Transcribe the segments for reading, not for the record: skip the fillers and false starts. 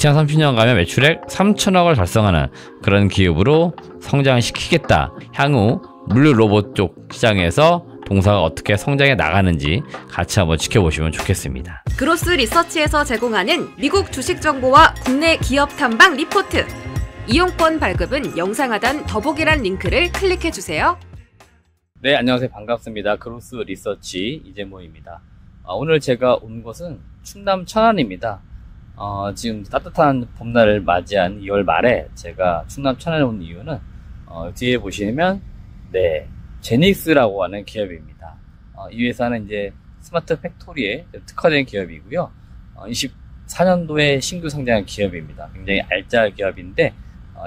2030년 가면 매출액 3천억을 달성하는 그런 기업으로 성장시키겠다. 향후 물류 로봇 쪽 시장에서 동사가 어떻게 성장해 나가는지 같이 한번 지켜보시면 좋겠습니다. 그로스 리서치에서 제공하는 미국 주식 정보와 국내 기업 탐방 리포트. 이용권 발급은 영상 하단 더보기란 링크를 클릭해주세요. 네, 안녕하세요. 반갑습니다. 그로스 리서치 이재모입니다. 오늘 제가 온 곳은 충남 천안입니다. 지금 따뜻한 봄날을 맞이한 2월 말에 제가 충남 천안에 온 이유는 뒤에 보시면 제닉스라고 하는 기업입니다. 이 회사는 이제 스마트 팩토리에 특화된 기업이고요. 24년도에 신규 상장한 기업입니다. 굉장히 알짜 기업인데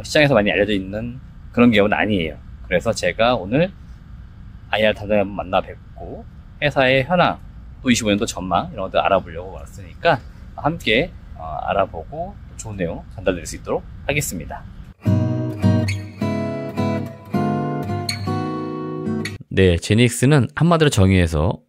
시장에서 많이 알려져 있는 그런 기업은 아니에요. 그래서 제가 오늘 IR 담당자 한번 만나 뵙고 회사의 현황, 또 25년도 전망 이런 것들 알아보려고 왔으니까 함께 알아보고 좋은 내용 전달드릴 수 있도록 하겠습니다. 네, 제닉스는 한마디로 정의해서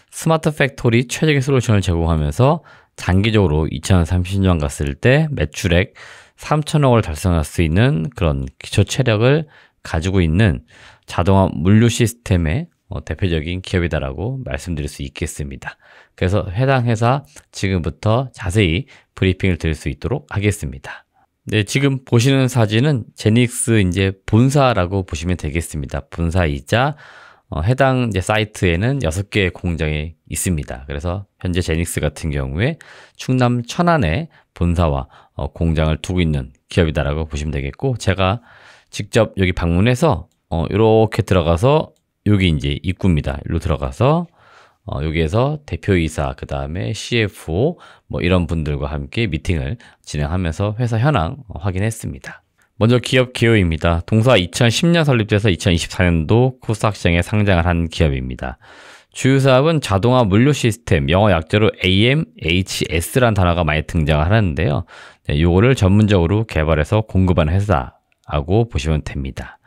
스마트 팩토리 최적의 솔루션을 제공하면서 장기적으로 2030년 갔을 때 매출액 3천억을 달성할 수 있는 그런 기초 체력을 가지고 있는 자동화 물류 시스템의 대표적인 기업이다라고 말씀드릴 수 있겠습니다. 그래서 해당 회사 지금부터 자세히 브리핑을 드릴 수 있도록 하겠습니다. 네, 지금 보시는 사진은 제닉스 이제 본사라고 보시면 되겠습니다. 본사이자 해당 이제 사이트에는 6개의 공장이 있습니다. 그래서 현재 제닉스 같은 경우에 충남 천안에 본사와 공장을 두고 있는 기업이다라고 보시면 되겠고, 제가 직접 여기 방문해서 이렇게 들어가서 여기 이제 입구입니다. 일로 들어가서 여기에서 대표이사, 그 다음에 CFO 뭐 이런 분들과 함께 미팅을 진행하면서 회사 현황 확인했습니다. 먼저 기업 개요입니다. 동사 2010년 설립돼서 2024년도 코스닥 시장에 상장을 한 기업입니다. 주요 사업은 자동화 물류 시스템, 영어 약자로 AMHS라는 단어가 많이 등장을 하는데요. 요거를 전문적으로 개발해서 공급하는 회사라고 보시면 됩니다.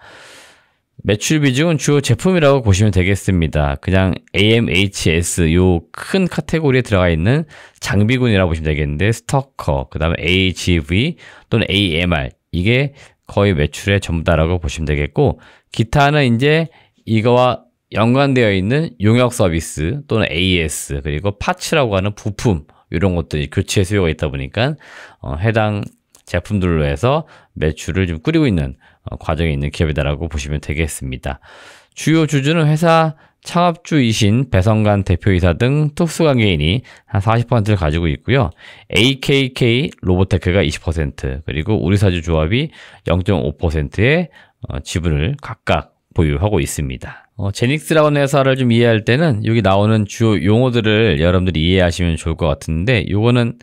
매출 비중은 주요 제품이라고 보시면 되겠습니다. 그냥 AMHS 요 큰 카테고리에 들어가 있는 장비군이라고 보시면 되겠는데, 스토커, 그 다음에 AGV 또는 AMR 이게 거의 매출의 전부다라고 보시면 되겠고, 기타는 이제 이거와 연관되어 있는 용역 서비스 또는 AS, 그리고 파츠라고 하는 부품 이런 것들이 교체 수요가 있다 보니까 해당 제품들로 해서 매출을 좀 꾸리고 있는 과정에 있는 기업이다라고 보시면 되겠습니다. 주요 주주는 회사 창업주이신 배성관 대표이사 등 특수관계인이 한 40%를 가지고 있고요. AKK 로보테크가 20%, 그리고 우리사주 조합이 0.5%의 지분을 각각 보유하고 있습니다. 제닉스라고 하는 회사를 좀 이해할 때는 여기 나오는 주요 용어들을 여러분들이 이해하시면 좋을 것 같은데, 요거는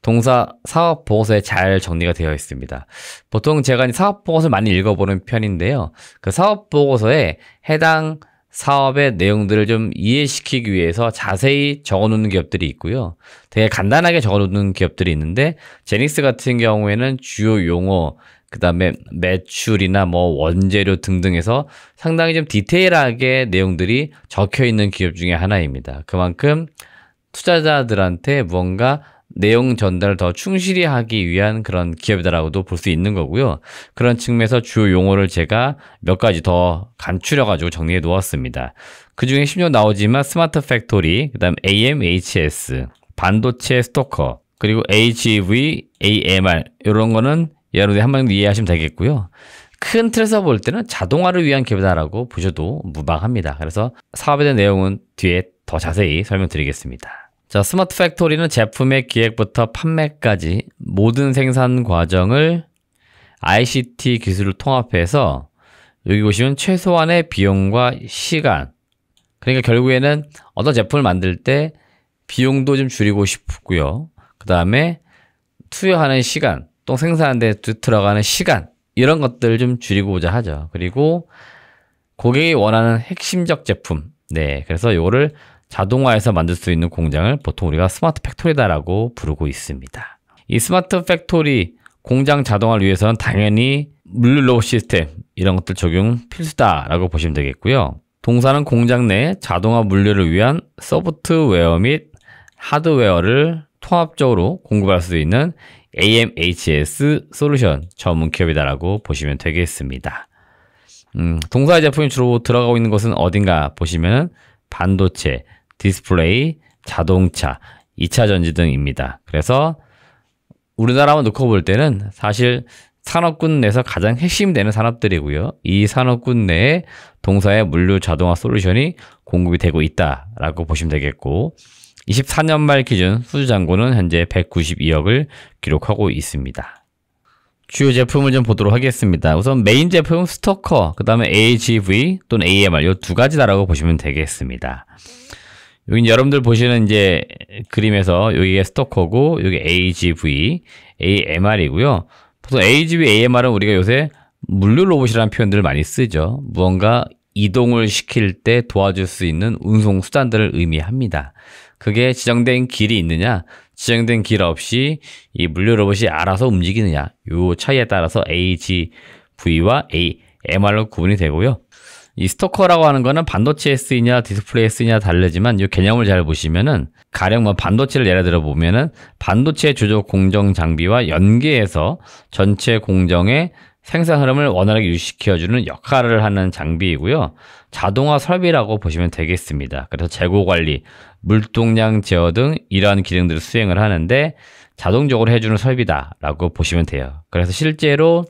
동사 사업 보고서에 잘 정리가 되어 있습니다. 보통 제가 사업 보고서를 많이 읽어보는 편인데요. 그 사업 보고서에 해당 사업의 내용들을 좀 이해시키기 위해서 자세히 적어놓는 기업들이 있고요. 되게 간단하게 적어놓는 기업들이 있는데, 제닉스 같은 경우에는 주요 용어, 그 다음에 매출이나 뭐 원재료 등등에서 상당히 좀 디테일하게 내용들이 적혀 있는 기업 중에 하나입니다. 그만큼 투자자들한테 무언가 내용 전달을 더 충실히 하기 위한 그런 기업이다라고도 볼 수 있는 거고요. 그런 측면에서 주요 용어를 제가 몇 가지 더 간추려가지고 정리해 놓았습니다. 그 중에 심지어 나오지만 스마트 팩토리, 그 다음 AMHS, 반도체 스토커, 그리고 AGV, AMR 이런 거는 여러분들이 한 번 이해하시면 되겠고요. 큰 틀에서 볼 때는 자동화를 위한 기업이다라고 보셔도 무방합니다. 그래서 사업에 대한 내용은 뒤에 더 자세히 설명드리겠습니다. 자, 스마트 팩토리는 제품의 기획부터 판매까지 모든 생산 과정을 ICT 기술을 통합해서 여기 보시면 최소한의 비용과 시간, 그러니까 결국에는 어떤 제품을 만들 때 비용도 좀 줄이고 싶고요. 그 다음에 투여하는 시간, 또 생산하는 데 들어가는 시간 이런 것들을 좀 줄이고자 하죠. 그리고 고객이 원하는 핵심적 제품, 그래서 이거를 자동화해서 만들 수 있는 공장을 보통 우리가 스마트 팩토리다라고 부르고 있습니다. 이 스마트 팩토리 공장 자동화를 위해서는 당연히 물류 로봇 시스템 이런 것들 적용 필수다라고 보시면 되겠고요. 동사는 공장 내 자동화 물류를 위한 소프트웨어 및 하드웨어를 통합적으로 공급할 수 있는 AMHS 솔루션 전문 기업이다라고 보시면 되겠습니다. 동사의 제품이 주로 들어가고 있는 것은 어딘가 보시면 반도체, 디스플레이, 자동차, 2차 전지 등입니다. 그래서 우리나라만 놓고 볼 때는 사실 산업군 내에서 가장 핵심되는 산업들이고요. 이 산업군 내에 동사의 물류 자동화 솔루션이 공급이 되고 있다라고 보시면 되겠고 24년 말 기준 수주 잔고는 현재 192억을 기록하고 있습니다. 주요 제품을 좀 보도록 하겠습니다. 우선 메인 제품 스토커, 그 다음에 AGV 또는 AMR 이 두 가지다라고 보시면 되겠습니다. 여기 여러분들 보시는 이제 그림에서 여기가 스토커고 여기 AGV, AMR이고요. 보통 AGV, AMR은 우리가 요새 물류 로봇이라는 표현들을 많이 쓰죠. 무언가 이동을 시킬 때 도와줄 수 있는 운송 수단들을 의미합니다. 그게 지정된 길이 있느냐, 지정된 길 없이 이 물류 로봇이 알아서 움직이느냐, 요 차이에 따라서 AGV와 AMR로 구분이 되고요. 이 스토커라고 하는 거는 반도체에 쓰이냐 디스플레이에 쓰이냐 다르지만 이 개념을 잘 보시면은 가령 뭐 반도체를 예를 들어 보면은 반도체 조적 공정 장비와 연계해서 전체 공정의 생산 흐름을 원활하게 유지시켜주는 역할을 하는 장비이고요. 자동화 설비라고 보시면 되겠습니다. 그래서 재고 관리, 물동량 제어 등 이러한 기능들을 수행을 하는데 자동적으로 해주는 설비다라고 보시면 돼요. 그래서 실제로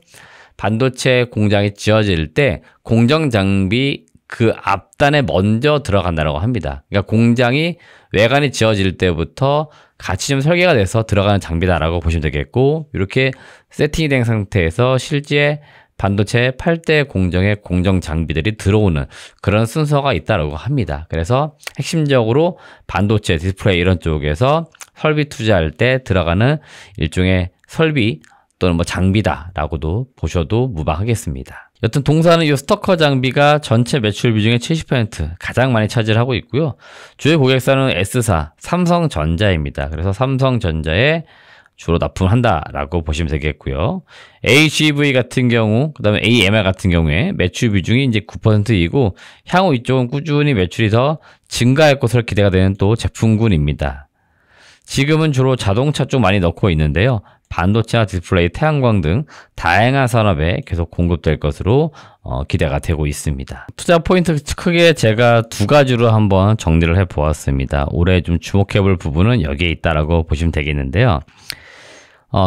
반도체 공장이 지어질 때 공정 장비 그 앞단에 먼저 들어간다고 합니다. 그러니까 공장이 외관이 지어질 때부터 같이 좀 설계가 돼서 들어가는 장비다라고 보시면 되겠고 이렇게 세팅이 된 상태에서 실제 반도체 8대 공정의 공정 장비들이 들어오는 그런 순서가 있다고 합니다. 그래서 핵심적으로 반도체, 디스플레이 이런 쪽에서 설비 투자할 때 들어가는 일종의 설비 또는 뭐 장비다라고도 보셔도 무방하겠습니다. 여튼 동사는 이 스토커 장비가 전체 매출 비중의 70% 가장 많이 차지하고 있고요. 주요 고객사는 S사, 삼성전자입니다. 그래서 삼성전자에 주로 납품을 한다라고 보시면 되겠고요. AGV 같은 경우, 그 다음에 AMR 같은 경우에 매출 비중이 이제 9%이고 향후 이쪽은 꾸준히 매출이 더 증가할 것으로 기대가 되는 또 제품군입니다. 지금은 주로 자동차 쪽 많이 넣고 있는데요. 반도체와 디스플레이, 태양광 등 다양한 산업에 계속 공급될 것으로 기대가 되고 있습니다. 투자 포인트 크게 제가 두 가지로 한번 정리를 해보았습니다. 올해 좀 주목해볼 부분은 여기에 있다라고 보시면 되겠는데요.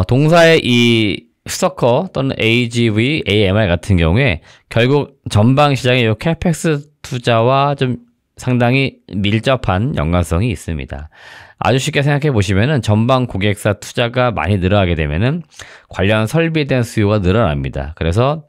동사의 이 스토커 또는 AGV, AMR 같은 경우에 결국 전방 시장의 이 캐펙스 투자와 좀 상당히 밀접한 연관성이 있습니다. 아주 쉽게 생각해 보시면은 전방 고객사 투자가 많이 늘어나게 되면은 관련 설비에 대한 수요가 늘어납니다. 그래서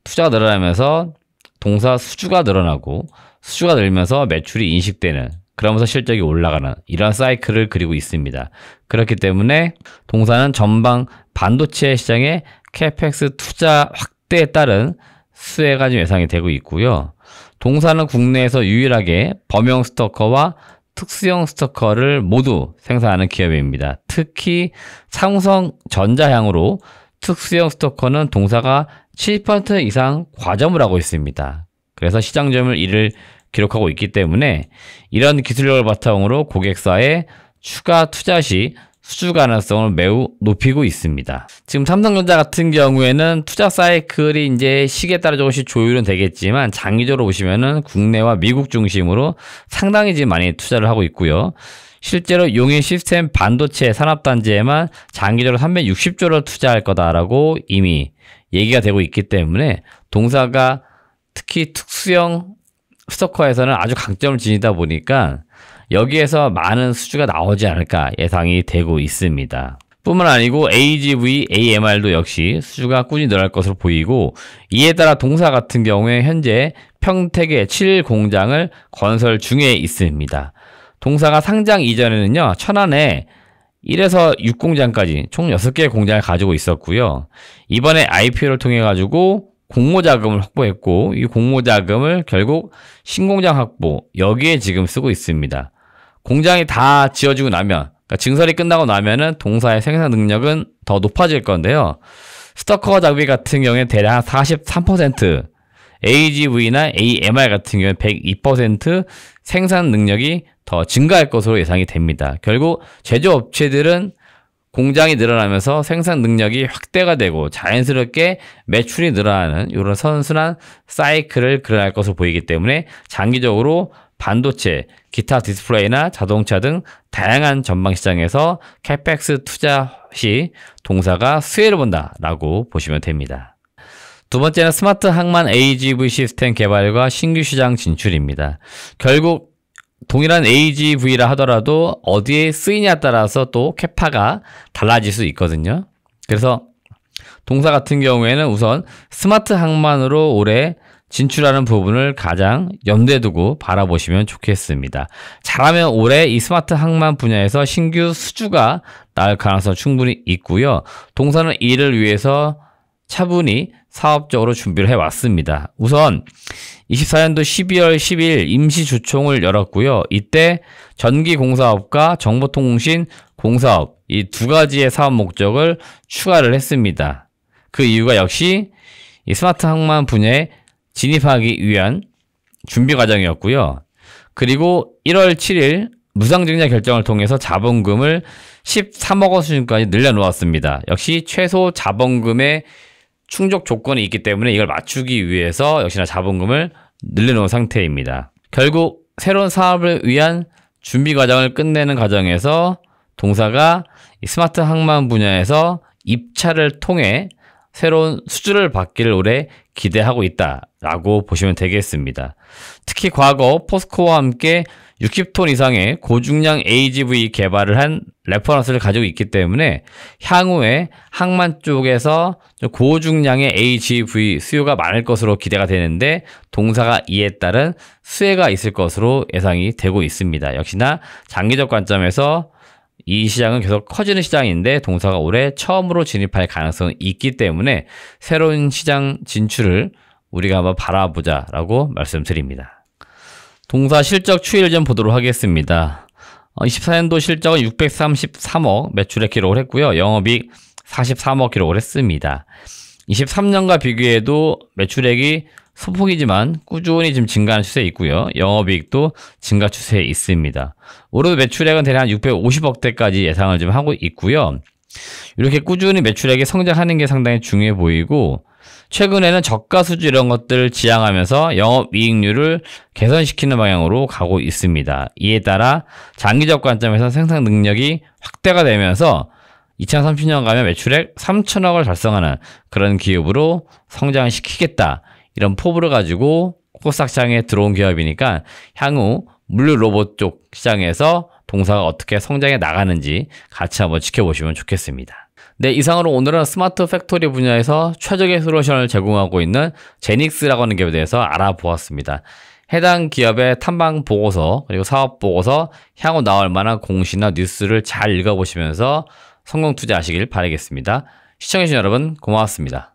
투자가 늘어나면서 동사 수주가 늘어나고 수주가 늘면서 매출이 인식되는 그러면서 실적이 올라가는 이런 사이클을 그리고 있습니다. 그렇기 때문에 동사는 전방 반도체 시장의 캐펙스 투자 확대에 따른 수혜가 좀 예상이 되고 있고요. 동사는 국내에서 유일하게 범용 스토커와 특수형 스토커를 모두 생산하는 기업입니다. 특히 삼성전자향으로 특수형 스토커는 동사가 70% 이상 과점을 하고 있습니다. 그래서 시장 점유율 1을 기록하고 있기 때문에 이런 기술력을 바탕으로 고객사의 추가 투자 시 수주 가능성을 매우 높이고 있습니다. 지금 삼성전자 같은 경우에는 투자 사이클이 이제 시기에 따라 조금씩 조율은 되겠지만 장기적으로 보시면은 국내와 미국 중심으로 상당히 지금 많이 투자를 하고 있고요. 실제로 용인 시스템 반도체 산업단지에만 장기적으로 360조를 투자할 거다라고 이미 얘기가 되고 있기 때문에 동사가 특히 특수형 스토커에서는 아주 강점을 지니다 보니까 여기에서 많은 수주가 나오지 않을까 예상이 되고 있습니다. 뿐만 아니고 AGV, AMR도 역시 수주가 꾸준히 늘어날 것으로 보이고 이에 따라 동사 같은 경우에 현재 평택에 7공장을 건설 중에 있습니다. 동사가 상장 이전에는요, 천안에 1에서 6공장까지 총 6개의 공장을 가지고 있었고요. 이번에 IPO를 통해 가지고 공모자금을 확보했고 이 공모자금을 결국 신공장 확보 여기에 지금 쓰고 있습니다. 공장이 다 지어지고 나면 그러니까 증설이 끝나고 나면은 동사의 생산 능력은 더 높아질 건데요. 스토커 장비 같은 경우에 대략 43%, AGV나 AMR 같은 경우에 102% 생산 능력이 더 증가할 것으로 예상이 됩니다. 결국 제조업체들은 공장이 늘어나면서 생산 능력이 확대가 되고 자연스럽게 매출이 늘어나는 이런 선순환 사이클을 그려날 것으로 보이기 때문에 장기적으로 반도체, 기타 디스플레이나 자동차 등 다양한 전방 시장에서 캐펙스 투자 시 동사가 수혜를 본다라고 보시면 됩니다. 두 번째는 스마트 항만 AGV 시스템 개발과 신규 시장 진출입니다. 결국 동일한 AGV라 하더라도 어디에 쓰이냐에 따라서 또 캐파가 달라질 수 있거든요. 그래서 동사 같은 경우에는 우선 스마트 항만으로 올해 진출하는 부분을 가장 염두에 두고 바라보시면 좋겠습니다. 잘하면 올해 이 스마트 항만 분야에서 신규 수주가 나올 가능성 충분히 있고요. 동사는 이를 위해서 차분히 사업적으로 준비를 해왔습니다. 우선 24년도 12월 10일 임시주총을 열었고요. 이때 전기공사업과 정보통신 공사업 이 두 가지의 사업 목적을 추가를 했습니다. 그 이유가 역시 이 스마트 항만 분야에 진입하기 위한 준비 과정이었고요. 그리고 1월 7일 무상증자 결정을 통해서 자본금을 13억 원 수준까지 늘려놓았습니다. 역시 최소 자본금의 충족 조건이 있기 때문에 이걸 맞추기 위해서 역시나 자본금을 늘려놓은 상태입니다. 결국 새로운 사업을 위한 준비 과정을 끝내는 과정에서 동사가 이 스마트 항만 분야에서 입찰을 통해 새로운 수주를 받기를 올해 기대하고 있다라고 보시면 되겠습니다. 특히 과거 포스코와 함께 60톤 이상의 고중량 AGV 개발을 한 레퍼런스를 가지고 있기 때문에 향후에 항만 쪽에서 고중량의 AGV 수요가 많을 것으로 기대가 되는데 동사가 이에 따른 수혜가 있을 것으로 예상이 되고 있습니다. 역시나 장기적 관점에서 이 시장은 계속 커지는 시장인데 동사가 올해 처음으로 진입할 가능성이 있기 때문에 새로운 시장 진출을 우리가 한번 바라보자라고 말씀드립니다. 동사 실적 추이를 좀 보도록 하겠습니다. 24년도 실적은 633억 매출액 기록을 했고요. 영업이익 43억 기록을 했습니다. 23년과 비교해도 매출액이 소폭이지만 꾸준히 지금 증가하는 추세에 있고요. 영업이익도 증가 추세에 있습니다. 올해도 매출액은 대략 650억대까지 예상을 좀 하고 있고요. 이렇게 꾸준히 매출액이 성장하는 게 상당히 중요해 보이고 최근에는 저가 수주 이런 것들을 지향하면서 영업이익률을 개선시키는 방향으로 가고 있습니다. 이에 따라 장기적 관점에서 생산 능력이 확대가 되면서 2030년 가면 매출액 3천억을 달성하는 그런 기업으로 성장을 시키겠다. 이런 포부를 가지고 코스닥 시장에 들어온 기업이니까 향후 물류 로봇 쪽 시장에서 동사가 어떻게 성장해 나가는지 같이 한번 지켜보시면 좋겠습니다. 네, 이상으로 오늘은 스마트 팩토리 분야에서 최적의 솔루션을 제공하고 있는 제닉스라고 하는 기업에 대해서 알아보았습니다. 해당 기업의 탐방 보고서 그리고 사업 보고서 향후 나올 만한 공시나 뉴스를 잘 읽어보시면서 성공 투자하시길 바라겠습니다. 시청해주신 여러분 고맙습니다.